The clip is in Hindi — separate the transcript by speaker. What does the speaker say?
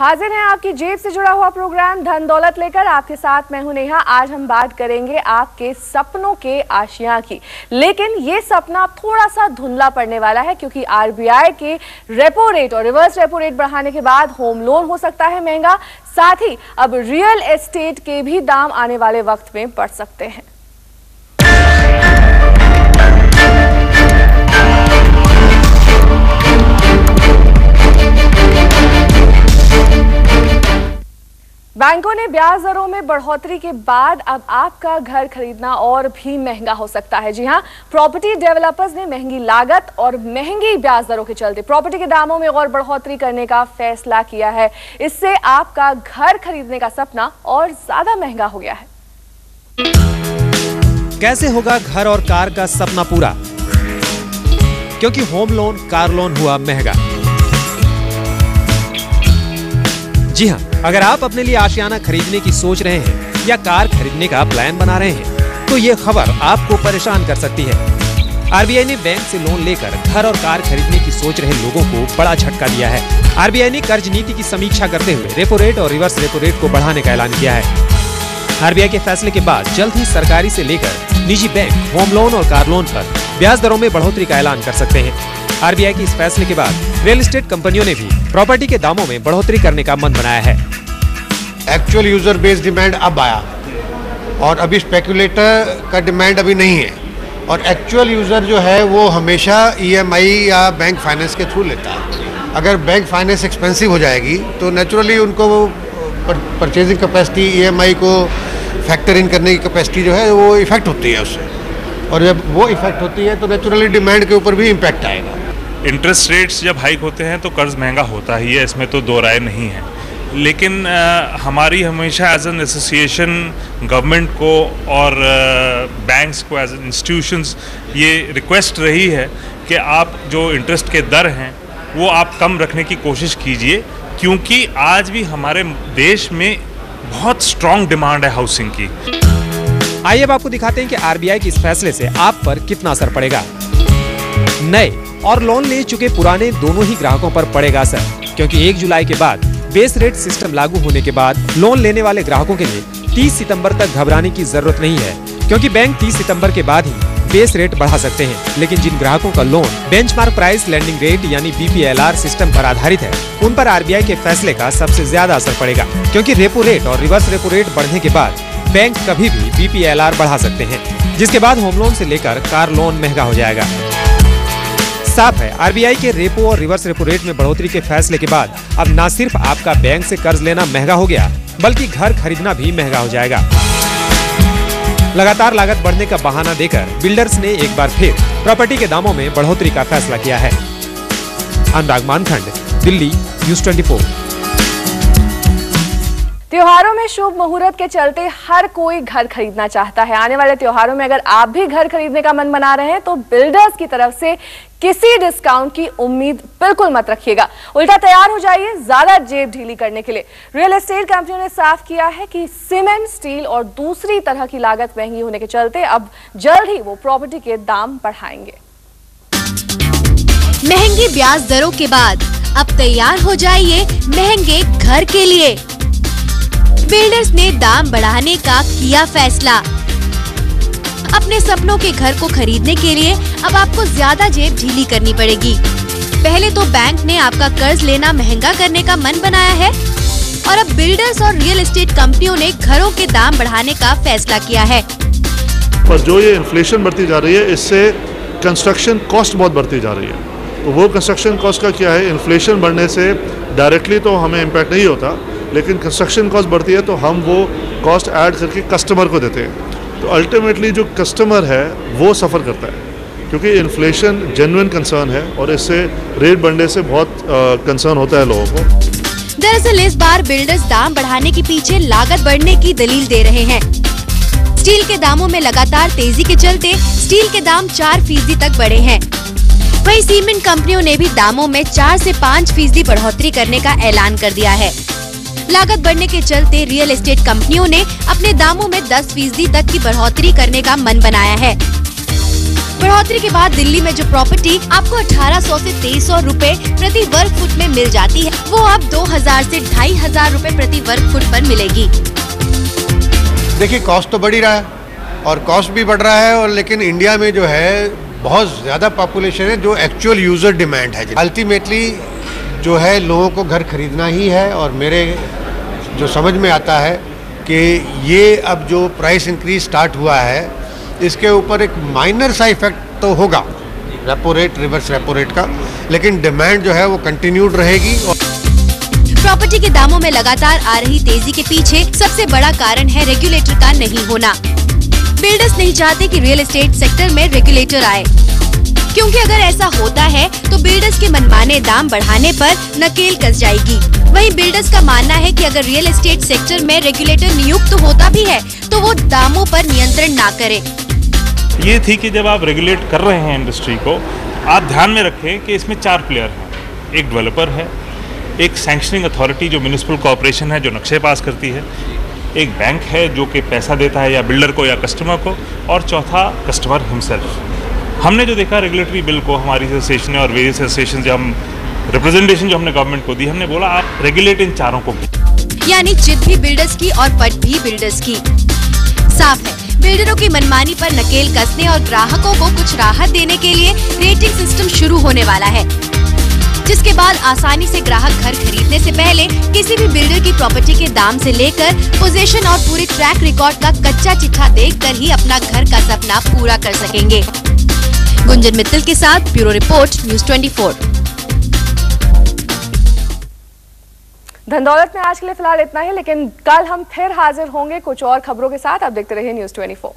Speaker 1: हाजिर हैं आपकी जेब से जुड़ा हुआ प्रोग्राम धन दौलत लेकर। आपके साथ मैं हूं नेहा। आज हम बात करेंगे आपके सपनों के आशियां की, लेकिन ये सपना थोड़ा सा धुंधला पड़ने वाला है क्योंकि आरबीआई के रेपो रेट और रिवर्स रेपो रेट बढ़ाने के बाद होम लोन हो सकता है महंगा, साथ ही अब रियल एस्टेट के भी दाम आने वाले वक्त में बढ़ सकते हैं। बैंकों ने ब्याज दरों में बढ़ोतरी के बाद अब आपका घर खरीदना और भी महंगा हो सकता है। जी हां, प्रॉपर्टी डेवलपर्स ने महंगी लागत और महंगी ब्याज दरों के चलते प्रॉपर्टी के दामों में और बढ़ोतरी करने का फैसला किया है। इससे आपका घर खरीदने का सपना और ज्यादा महंगा हो गया है।
Speaker 2: कैसे होगा घर और कार का सपना पूरा? क्योंकि होम लोन, कार लोन हुआ महंगा। जी हाँ, अगर आप अपने लिए आशियाना खरीदने की सोच रहे हैं या कार खरीदने का प्लान बना रहे हैं, तो ये खबर आपको परेशान कर सकती है। आरबीआई ने बैंक से लोन लेकर घर और कार खरीदने की सोच रहे लोगों को बड़ा झटका दिया है। आरबीआई ने कर्ज नीति की समीक्षा करते हुए रेपो रेट और रिवर्स रेपो रेट को बढ़ाने का ऐलान किया है। आरबीआई के फैसले के बाद जल्द ही सरकारी से लेकर निजी बैंक होम लोन और कार लोन पर ब्याज दरों में बढ़ोतरी का ऐलान कर सकते हैं। आरबीआई के इस फैसले के बाद रियल एस्टेट कंपनियों ने भी प्रॉपर्टी के दामों में बढ़ोतरी करने का मन बनाया है।
Speaker 3: एक्चुअल यूजर बेस्ड डिमांड अब आया और अभी स्पेकुलेटर का डिमांड अभी नहीं है, और एक्चुअल यूजर जो है वो हमेशा ईएमआई या बैंक फाइनेंस के थ्रू लेता है। अगर बैंक फाइनेंस एक्सपेंसिव हो जाएगी तो नेचुरली उनको परचेजिंग कैपेसिटी, ईएमआई को फैक्टर इन करने की कैपेसिटी जो है वो इफेक्ट होती है उससे, और जब वो इफेक्ट होती है तो नेचुरली डिमांड के ऊपर भी इम्पैक्ट आएगा।
Speaker 4: इंटरेस्ट रेट्स जब हाइक होते हैं तो कर्ज महंगा होता ही है, इसमें तो दो राय नहीं है। लेकिन हमारी हमेशा एज एन एसोसिएशन गवर्नमेंट को और बैंक्स को एज एन इंस्टीट्यूशंस ये रिक्वेस्ट रही है कि आप जो इंटरेस्ट के दर हैं वो आप कम रखने की कोशिश कीजिए, क्योंकि आज भी हमारे देश में बहुत स्ट्रॉन्ग डिमांड है हाउसिंग की।
Speaker 2: आइए अब आपको दिखाते हैं कि आरबीआई के इस फैसले से आप पर कितना असर पड़ेगा। नए और लोन ले चुके पुराने दोनों ही ग्राहकों पर पड़ेगा असर, क्योंकि 1 जुलाई के बाद बेस रेट सिस्टम लागू होने के बाद लोन लेने वाले ग्राहकों के लिए 30 सितंबर तक घबराने की जरूरत नहीं है, क्योंकि बैंक 30 सितंबर के बाद ही बेस रेट बढ़ा सकते हैं। लेकिन जिन ग्राहकों का loan benchmark price lending rate यानी बीपीएलआर सिस्टम पर आधारित है, उन पर आरबीआई के फैसले का सबसे ज्यादा असर पड़ेगा, क्योंकि रेपो रेट और रिवर्स रेपो रेट बढ़ने के बाद बैंक कभी भी बीपीएलआर बढ़ा सकते हैं, जिसके बाद होम लोन से लेकर कार लोन महंगा हो जाएगा। साफ है, आरबीआई के रेपो और रिवर्स रेपो रेट में बढ़ोतरी के फैसले के बाद अब न सिर्फ आपका बैंक से कर्ज लेना महंगा हो गया, बल्कि घर खरीदना भी महंगा हो जाएगा। लगातार लागत बढ़ने का बहाना देकर बिल्डर्स ने एक बार फिर प्रॉपर्टी के दामों में बढ़ोतरी का फैसला किया है। अनुराग मानखंड, दिल्ली, न्यूज़ 24।
Speaker 1: त्योहारों में शुभ मुहूर्त के चलते हर कोई घर खरीदना चाहता है। आने वाले त्योहारों में अगर आप भी घर खरीदने का मन बना रहे हैं तो बिल्डर्स की तरफ से किसी डिस्काउंट की उम्मीद बिल्कुल मत रखिएगा। उल्टा तैयार हो जाइए ज्यादा जेब ढीली करने के लिए। रियल एस्टेट कंपनियों ने साफ किया है कि सीमेंट, स्टील और दूसरी तरह की लागत महंगी होने के चलते अब जल्द ही वो प्रॉपर्टी के दाम बढ़ाएंगे।
Speaker 5: महंगी ब्याज दरों के बाद अब तैयार हो जाइए महंगे घर के लिए। बिल्डर्स ने दाम बढ़ाने का किया फैसला। अपने सपनों के घर को खरीदने के लिए अब आपको ज्यादा जेब ढीली करनी पड़ेगी। पहले तो बैंक ने आपका कर्ज लेना महंगा करने का मन बनाया है, और अब बिल्डर्स और रियल एस्टेट कंपनियों ने घरों के दाम बढ़ाने का फैसला किया है।
Speaker 6: पर जो ये इन्फ्लेशन बढ़ती जा रही है, इससे कंस्ट्रक्शन कॉस्ट बहुत बढ़ती जा रही है। तो वो कंस्ट्रक्शन कॉस्ट का क्या है, इन्फ्लेशन बढ़ने से डायरेक्टली तो हमें इम्पैक्ट नहीं होता, लेकिन कंस्ट्रक्शन कॉस्ट बढ़ती है तो हम वो कॉस्ट ऐड करके कस्टमर को देते हैं। तो अल्टीमेटली जो कस्टमर है वो सफ़र करता है, क्योंकि इन्फ्लेशन जेन्युइन कंसर्न है और इससे रेट बढ़ने से बहुत कंसर्न होता है लोगों को।
Speaker 5: दरअसल इस बार बिल्डर्स दाम बढ़ाने के पीछे लागत बढ़ने की दलील दे रहे हैं। स्टील के दामों में लगातार तेजी के चलते स्टील के दाम 4% तक बढ़े हैं। वहीं सीमेंट कंपनियों ने भी दामों में 4 से 5% बढ़ोतरी करने का ऐलान कर दिया है। लागत बढ़ने के चलते रियल एस्टेट कंपनियों ने अपने दामों में 10% तक की बढ़ोतरी करने का मन बनाया है। बढ़ोतरी के बाद दिल्ली में जो प्रॉपर्टी आपको 1800 से 2300 रुपए प्रति वर्ग फुट में मिल जाती है, वो अब 2000 से 2500 रुपए प्रति वर्ग फुट पर मिलेगी।
Speaker 3: देखिए, कॉस्ट तो बढ़ ही रहा है और कॉस्ट भी बढ़ रहा है, और लेकिन इंडिया में जो है बहुत ज़्यादा पॉपुलेशन है जो एक्चुअल यूज़र डिमांड है। अल्टीमेटली जो है लोगों को घर खरीदना ही है, और मेरे जो समझ में आता है कि ये अब जो प्राइस इंक्रीज स्टार्ट हुआ है इसके ऊपर एक माइनर सा इफेक्ट तो होगा repo rate, reverse repo rate का, लेकिन डिमांड जो है वो कंटिन्यूड रहेगी।
Speaker 5: प्रॉपर्टी के दामों में लगातार आ रही तेजी के पीछे सबसे बड़ा कारण है रेगुलेटर का नहीं होना। बिल्डर्स नहीं चाहते कि रियल एस्टेट सेक्टर में रेगुलेटर आए, क्योंकि अगर ऐसा होता है तो बिल्डर्स के मनमाने दाम बढ़ाने पर नकेल कस जाएगी। वहीं बिल्डर्स का मानना है कि अगर रियल एस्टेट सेक्टर में रेगुलेटर नियुक्त होता भी है तो वो दामों पर नियंत्रण ना करे।
Speaker 4: ये थी कि जब आप रेगुलेट कर रहे हैं इंडस्ट्री को, आप ध्यान में रखें कि इसमें 4 प्लेयर हैं। एक डेवलपर है, एक सैंक्शनिंग अथॉरिटी जो म्यूनिसिपल कॉर्पोरेशन है जो नक्शे पास करती है, एक बैंक है जो कि पैसा देता है या बिल्डर को या कस्टमर को, और चौथा कस्टमर हिमसेल्फ। हमने जो देखा रेगुलेटरी बिल को, हमारी एसोसिएशन ने और वेरियस एसोसिएशन जो हम रिप्रेजेंटेशन जो हमने गवर्नमेंट को दी, हमने बोला आप रेगुलेट इन चारों को।
Speaker 5: यानी जिद भी बिल्डर्स की और पट भी बिल्डर्स की। साफ है, बिल्डरों की मनमानी पर नकेल कसने और ग्राहकों को कुछ राहत देने के लिए रेटिंग सिस्टम शुरू होने वाला है, जिसके बाद आसानी से ग्राहक घर खरीदने से पहले किसी भी बिल्डर की प्रॉपर्टी के दाम से लेकर पोजीशन और पूरे ट्रैक रिकॉर्ड का कच्चा चिट्ठा देखकर ही अपना घर का सपना पूरा कर सकेंगे। गुंजन मित्तल के साथ ब्यूरो रिपोर्ट, न्यूज़ 24।
Speaker 1: धनदौलत में आज के लिए फिलहाल इतना ही, लेकिन कल हम फिर हाजिर होंगे कुछ और खबरों के साथ। आप देखते रहिए न्यूज़ 24।